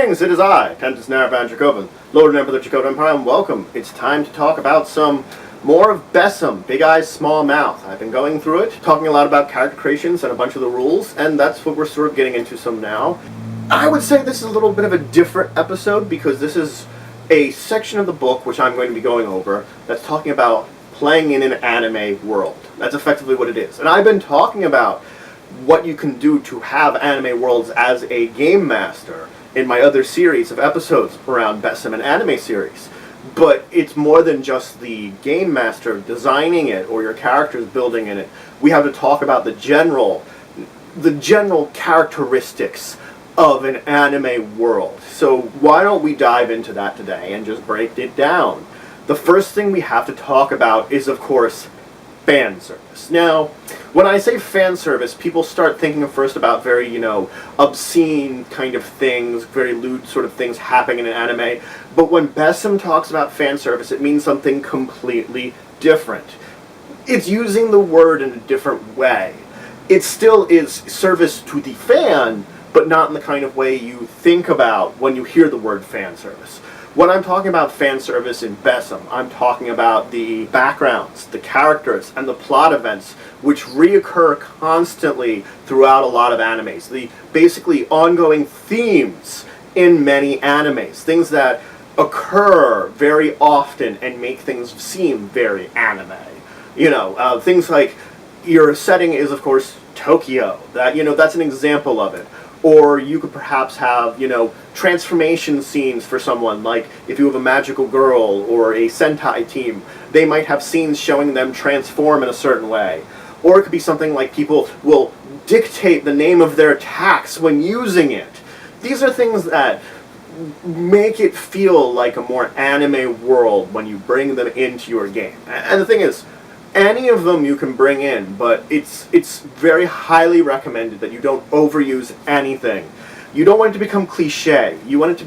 Greetings, it is I, Tentus Naravan Dracovin, Lord and Emperor of the Dracovin Empire, and welcome. It's time to talk about some more of BESM, Big Eyes, Small Mouth. I've been going through it, talking a lot about character creations and a bunch of the rules, and that's what we're sort of getting into some now. I would say this is a little bit of a different episode because this is a section of the book which I'm going to be going over that's talking about playing in an anime world. That's effectively what it is. And I've been talking about what you can do to have anime worlds as a game master in my other series of episodes around BESM and anime series. But it's more than just the game master designing it or your characters building in it. We have to talk about the general characteristics of an anime world. So why don't we dive into that today and just break it down? The first thing we have to talk about is, of course, fan service. Now, when I say fan service, people start thinking first about very, obscene kind of things, very lewd sort of things happening in an anime. But when BESM talks about fan service, it means something completely different. It's using the word in a different way. It still is service to the fan, but not in the kind of way you think about when you hear the word fan service. When I'm talking about fan service in BESM, I'm talking about the backgrounds, the characters, and the plot events which reoccur constantly throughout a lot of animes. The basically ongoing themes in many animes. Things that occur very often and make things seem very anime. Things like your setting is, of course, Tokyo. That's an example of it. Or you could perhaps have, transformation scenes for someone, like if you have a magical girl or a Sentai team, they might have scenes showing them transform in a certain way. Or it could be something like people will dictate the name of their attacks when using it. These are things that make it feel like a more anime world when you bring them into your game. And the thing is, any of them you can bring in, but it's very highly recommended that you don't overuse anything. You don't want it to become cliche. You want it to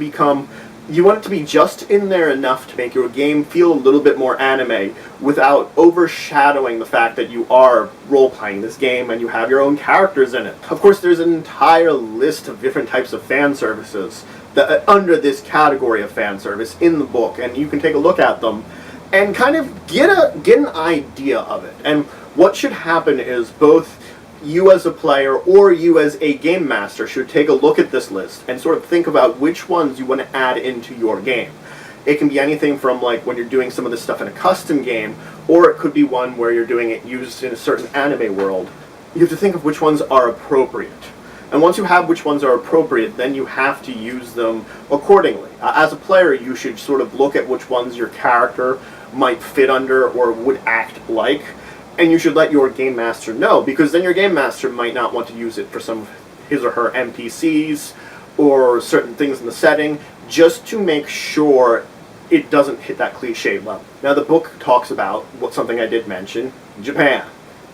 be just in there enough to make your game feel a little bit more anime without overshadowing the fact that you are role-playing this game and you have your own characters in it. Of course, there's an entire list of different types of fan services that under this category of fan service in the book, and you can take a look at them and kind of get an idea of it. And what should happen is both you as a player or you as a game master should take a look at this list and sort of think about which ones you want to add into your game. It can be anything from like when you're doing some of this stuff in a custom game, or it could be one where you're doing it used in a certain anime world. You have to think of which ones are appropriate. And once you have which ones are appropriate, then you have to use them accordingly. As a player, you should sort of look at which ones your character might fit under or would act like, and you should let your game master know, because then your game master might not want to use it for some of his or her NPCs or certain things in the setting, just to make sure it doesn't hit that cliche level. Now, the book talks about something I did mention, Japan.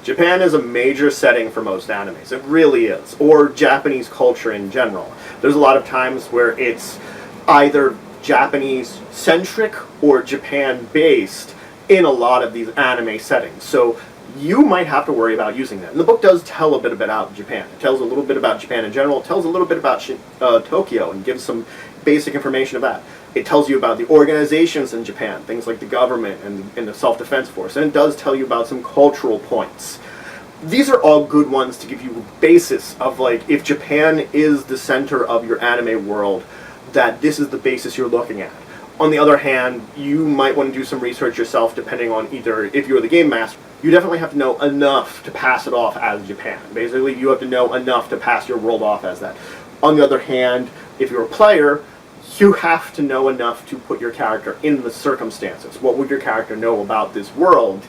Japan is a major setting for most animes. It really is. Or Japanese culture in general. There's a lot of times where it's either Japanese-centric or Japan-based in a lot of these anime settings. So you might have to worry about using that. And the book does tell a bit about Japan. It tells a little bit about Japan in general. It tells a little bit about Tokyo and gives some basic information of that. It tells you about the organizations in Japan, things like the government and the self-defense force. And it does tell you about some cultural points. These are all good ones to give you a basis of, like, if Japan is the center of your anime world, that this is the basis you're looking at. On the other hand, you might want to do some research yourself depending on either if you're the game master. You definitely have to know enough to pass it off as Japan. Basically, you have to know enough to pass your world off as that. On the other hand, if you're a player, you have to know enough to put your character in the circumstances. What would your character know about this world?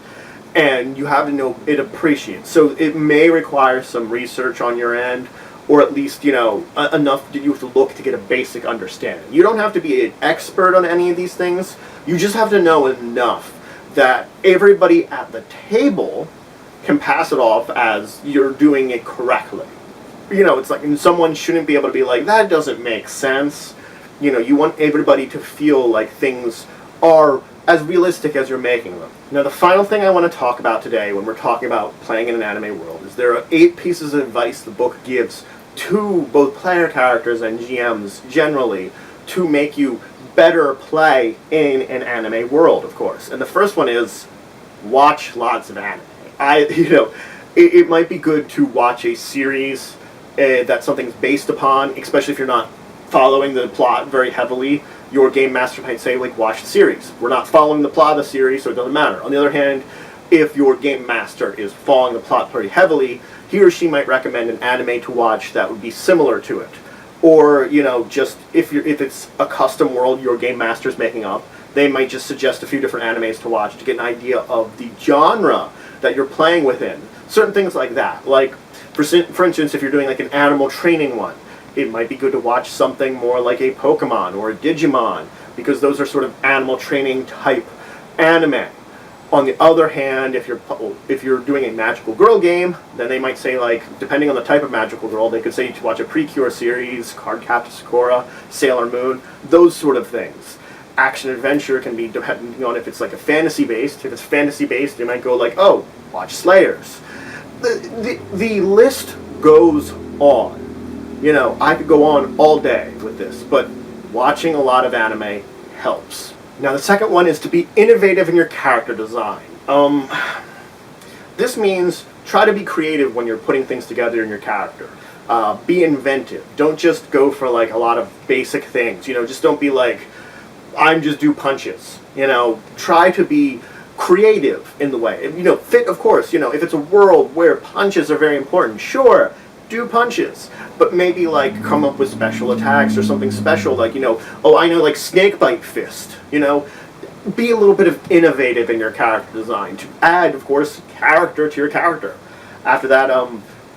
And you have to know it appreciates. So it may require some research on your end, or at least, enough that you have to look to get a basic understanding. You don't have to be an expert on any of these things. You just have to know enough that everybody at the table can pass it off as you're doing it correctly. It's like, and someone shouldn't be able to be like, that doesn't make sense. You want everybody to feel like things are as realistic as you're making them. Now, the final thing I want to talk about today when we're talking about playing in an anime world is there are 8 pieces of advice the book gives to both player characters and GMs generally to make you better play in an anime world, of course. And the first one is watch lots of anime. It might be good to watch a series that something's based upon, especially if you're not following the plot very heavily. Your game master might say, like, watch the series. We're not following the plot of the series, so it doesn't matter. On the other hand, if your game master is following the plot pretty heavily, he or she might recommend an anime to watch that would be similar to it. Or, just if it's a custom world your game master's making up, they might just suggest a few different animes to watch to get an idea of the genre that you're playing within. Certain things like that. Like, for instance, if you're doing like an animal training one, it might be good to watch something more like a Pokemon or a Digimon, because those are sort of animal training type anime. On the other hand, if you're doing a magical girl game, then they might say, like, depending on the type of magical girl, they could say to watch a Precure series, Cardcaptor Sakura, Sailor Moon, those sort of things. Action adventure can be depending on if it's like a fantasy based. If it's fantasy based, you might go like, oh, watch Slayers. The list goes on. I could go on all day with this, but watching a lot of anime helps. Now, the second one is to be innovative in your character design. This means try to be creative when you're putting things together in your character. Be inventive. Don't just go for like a lot of basic things. Just don't be like, I'm just do punches. Try to be creative in the way. Fit, of course. If it's a world where punches are very important, sure, do punches, but maybe like come up with special attacks or something special, like I know, like snakebite fist. Be a little bit of innovative in your character design to add, of course, character to your character. After that,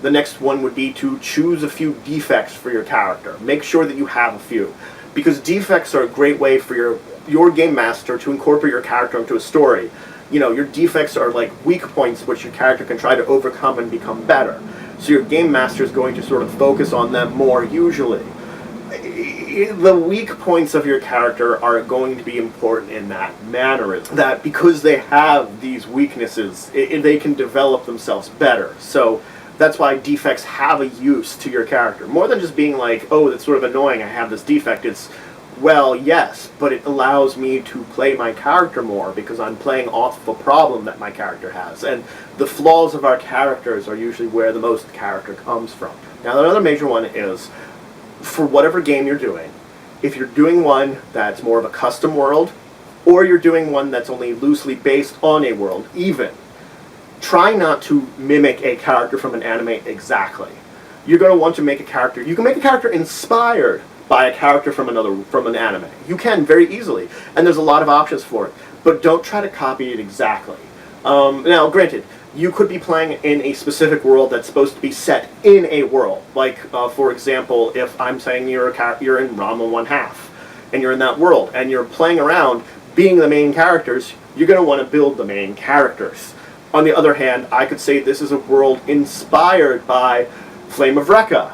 the next one would be to choose a few defects for your character. Make sure that you have a few, because defects are a great way for your game master to incorporate your character into a story. Your defects are like weak points which your character can try to overcome and become better. So your game master is going to sort of focus on them more usually. The weak points of your character are going to be important in that mannerism. That because they have these weaknesses, they can develop themselves better. So that's why defects have a use to your character. More than just being like, oh, that's sort of annoying, I have this defect. It's, well, yes, but it allows me to play my character more because I'm playing off of a problem that my character has. And the flaws of our characters are usually where the most character comes from. Now, another major one is, for whatever game you're doing, if you're doing one that's more of a custom world, or you're doing one that's only loosely based on a world, even, try not to mimic a character from an anime exactly. You're going to want to make a character, you can make a character inspired by a character from an anime. You can very easily, and there's a lot of options for it, but don't try to copy it exactly. Now, granted, you could be playing in a specific world that's supposed to be set in a world. Like, for example, if I'm saying you're in Rama 1/2, and you're in that world, and you're playing around being the main characters, you're going to want to build the main characters. On the other hand, I could say this is a world inspired by Flame of Recca.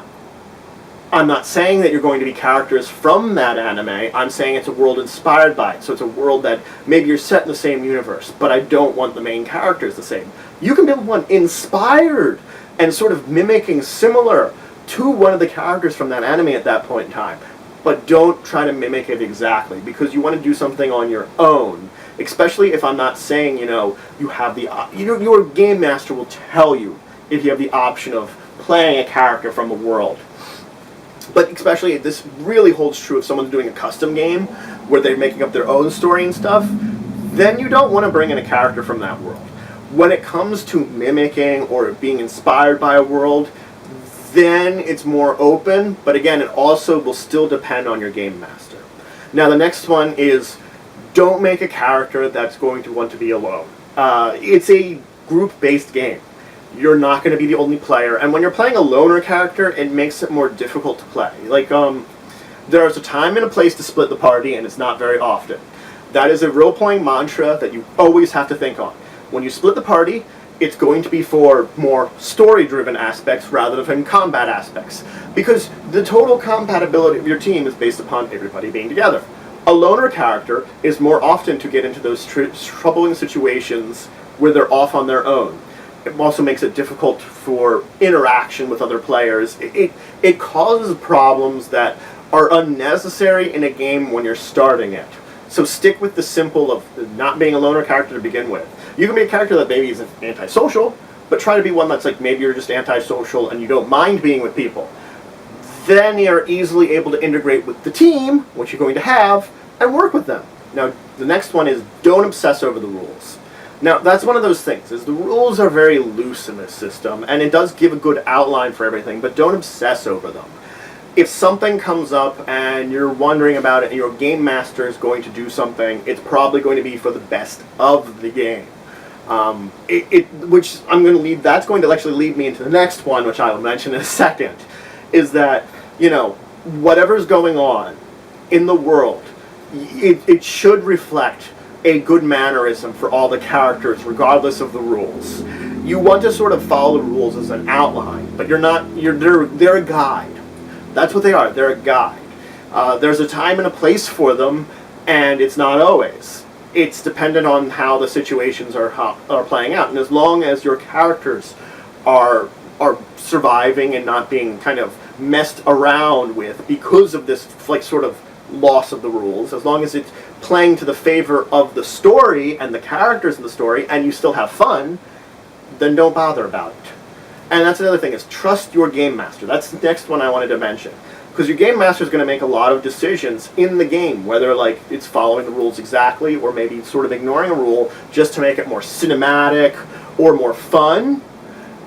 I'm not saying that you're going to be characters from that anime, I'm saying it's a world inspired by it. So it's a world that maybe you're set in the same universe, but I don't want the main characters the same. You can build one inspired and sort of mimicking similar to one of the characters from that anime at that point in time. But don't try to mimic it exactly, because you want to do something on your own. Especially if I'm not saying, you have the, your game master will tell you if you have the option of playing a character from a world. But especially, this really holds true if someone's doing a custom game where they're making up their own story and stuff, then you don't want to bring in a character from that world. When it comes to mimicking or being inspired by a world, then it's more open, but again, it also will still depend on your game master. Now, the next one is, don't make a character that's going to want to be alone. It's a group-based game. You're not going to be the only player, and when you're playing a loner character, it makes it more difficult to play. Like, there's a time and a place to split the party, and it's not very often. That is a role-playing mantra that you always have to think on. When you split the party, it's going to be for more story-driven aspects rather than combat aspects, because the total compatibility of your team is based upon everybody being together. A loner character is more often to get into those troubling situations where they're off on their own. It also makes it difficult for interaction with other players. It causes problems that are unnecessary in a game when you're starting it. So stick with the simple of not being a loner character to begin with. You can be a character that maybe isn't antisocial, but try to be one that's like maybe you're just antisocial and you don't mind being with people. Then you're easily able to integrate with the team, which you're going to have, and work with them. Now, the next one is don't obsess over the rules. Now, that's one of those things, is the rules are very loose in this system, and it does give a good outline for everything, but don't obsess over them. If something comes up and you're wondering about it and your game master is going to do something, it's probably going to be for the best of the game. Which I'm going to lead, that's going to actually lead me into the next one, which I will mention in a second, is that, you know, whatever's going on in the world, it should reflect a good mannerism for all the characters, regardless of the rules. You want to sort of follow the rules as an outline, but they're a guide. That's what they are. They're a guide. There's a time and a place for them, and it's not always. It's dependent on how the situations are playing out. And as long as your characters are surviving and not being kind of messed around with because of this like sort of loss of the rules, as long as it's playing to the favor of the story and the characters in the story, and you still have fun, then don't bother about it. And that's another thing, is trust your game master. That's the next one I wanted to mention. Because your game master is going to make a lot of decisions in the game, whether like it's following the rules exactly or maybe sort of ignoring a rule just to make it more cinematic or more fun.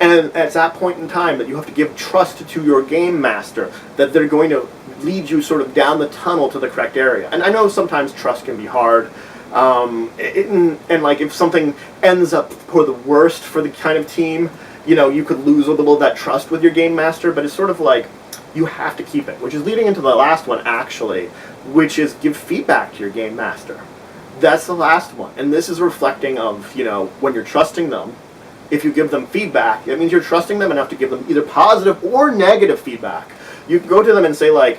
And it's that point in time that you have to give trust to your game master, that they're going to lead you sort of down the tunnel to the correct area. And I know sometimes trust can be hard. And like if something ends up for the worst for the kind of team, you know, you could lose a little of that trust with your game master, but it's sort of like you have to keep it, which is leading into the last one actually, which is give feedback to your game master. That's the last one. And this is reflecting of, you know, when you're trusting them, if you give them feedback, it means you're trusting them enough to give them either positive or negative feedback. You can go to them and say like,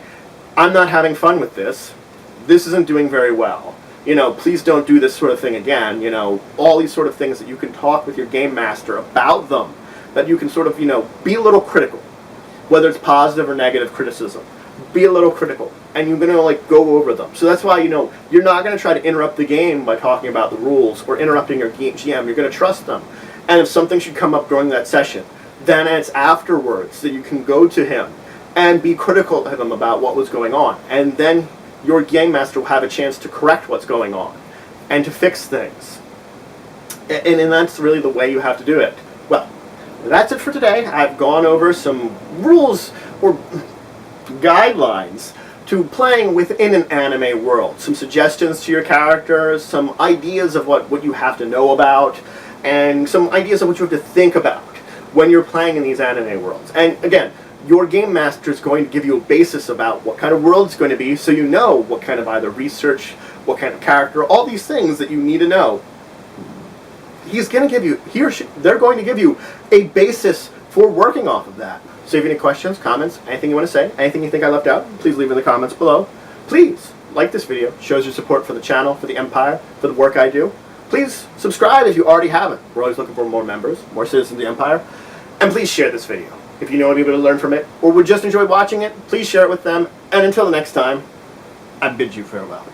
I'm not having fun with this. This isn't doing very well. You know, please don't do this sort of thing again. You know, all these sort of things that you can talk with your game master about them, that you can sort of, you know, be a little critical, whether it's positive or negative criticism. Be a little critical, and you're going to like go over them. So that's why, you know, you're not going to try to interrupt the game by talking about the rules or interrupting your GM. You're going to trust them. And if something should come up during that session, then it's afterwards that you can go to him and be critical of him about what was going on. And then your game master will have a chance to correct what's going on and to fix things. And that's really the way you have to do it. Well, that's it for today. I've gone over some rules or guidelines to playing within an anime world. Some suggestions to your characters, some ideas of what you have to know about, and some ideas of what you have to think about when you're playing in these anime worlds. And again, your game master is going to give you a basis about what kind of world it's going to be, so you know what kind of either research, what kind of character, all these things that you need to know. He's going to give you, he or she, they're going to give you a basis for working off of that. So if you have any questions, comments, anything you want to say, anything you think I left out, please leave in the comments below. Please like this video. It shows your support for the channel, for the Empire, for the work I do. Please subscribe if you already haven't. We're always looking for more members, more citizens of the Empire. And please share this video. If you know anybody to learn from it, or would just enjoy watching it, please share it with them. And until the next time, I bid you farewell.